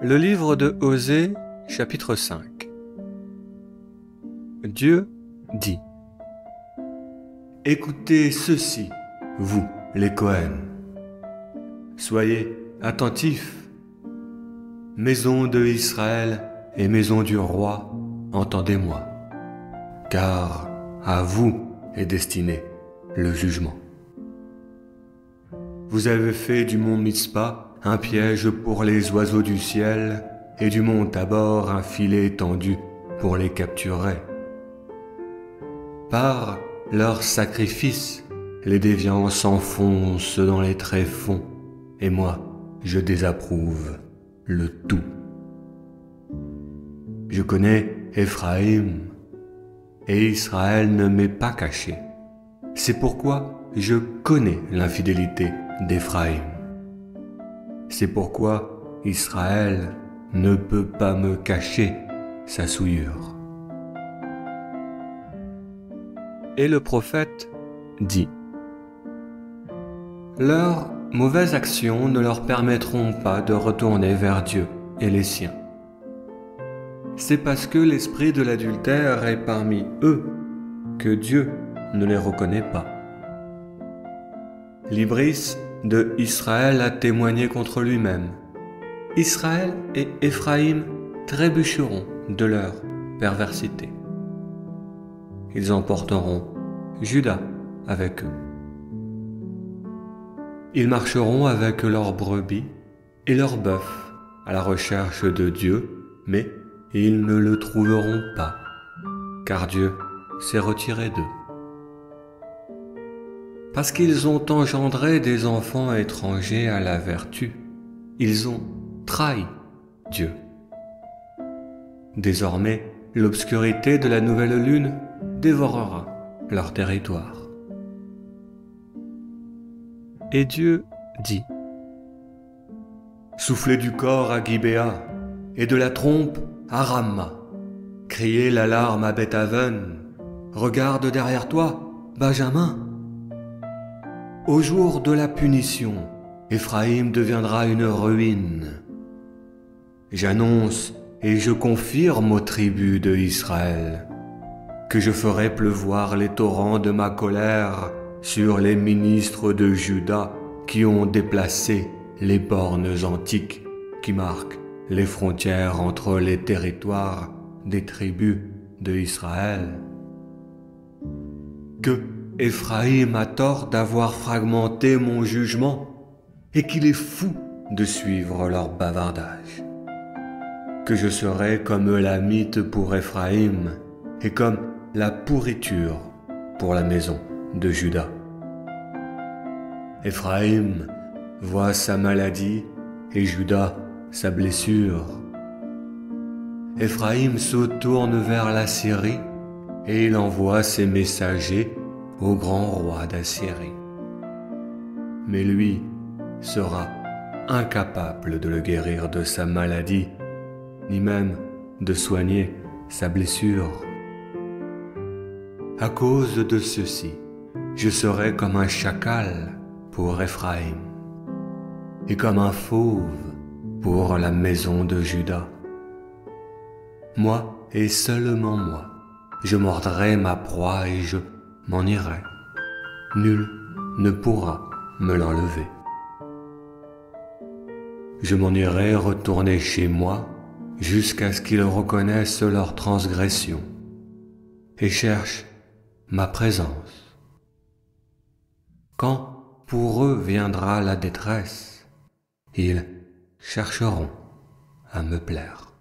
Le livre de Osée, chapitre 5. Dieu dit: Écoutez ceci, vous, les Cohen. Soyez attentifs. Maison de Israël et maison du roi, entendez-moi, car à vous est destiné le jugement. Vous avez fait du mont Mitzpa un piège pour les oiseaux du ciel, et du mont Tabor un filet tendu pour les capturer. Par leurs sacrifices, les déviants s'enfoncent dans les tréfonds, et moi, je désapprouve le tout. Je connais Éphraïm, et Israël ne m'est pas caché. C'est pourquoi je connais l'infidélité d'Éphraïm. C'est pourquoi Israël ne peut pas me cacher sa souillure. Et le prophète dit: Leurs mauvaises actions ne leur permettront pas de retourner vers Dieu et les siens. C'est parce que l'esprit de l'adultère est parmi eux que Dieu ne les reconnaît pas. L'Ibris de Israël a témoigné contre lui-même. Israël et Éphraïm trébucheront de leur perversité. Ils emporteront Juda avec eux. Ils marcheront avec leurs brebis et leurs bœufs à la recherche de Dieu, mais ils ne le trouveront pas, car Dieu s'est retiré d'eux. Parce qu'ils ont engendré des enfants étrangers à la vertu, ils ont trahi Dieu. Désormais, l'obscurité de la nouvelle lune dévorera leur territoire. Et Dieu dit: Soufflez du corps à Gibéa et de la trompe à Ramma. Criez l'alarme à Bethaven. Regarde derrière toi, Benjamin. Au jour de la punition, Éphraïm deviendra une ruine. J'annonce et je confirme aux tribus de Israël que je ferai pleuvoir les torrents de ma colère sur les ministres de Juda qui ont déplacé les bornes antiques qui marquent les frontières entre les territoires des tribus de Israël. Que Éphraïm a tort d'avoir fragmenté mon jugement et qu'il est fou de suivre leur bavardage. Que je serai comme la mythe pour Éphraïm et comme la pourriture pour la maison de Juda. Éphraïm voit sa maladie et Juda sa blessure. Éphraïm se tourne vers la Syrie et il envoie ses messagers au grand roi d'Assyrie. Mais lui sera incapable de le guérir de sa maladie, ni même de soigner sa blessure. À cause de ceci, je serai comme un chacal pour Éphraïm et comme un fauve pour la maison de Juda. Moi et seulement moi, je mordrai ma proie et je m'en irai. Nul ne pourra me l'enlever. Je m'en irai retourner chez moi jusqu'à ce qu'ils reconnaissent leur transgression et cherchent ma présence. Quand pour eux viendra la détresse, ils chercheront à me plaire.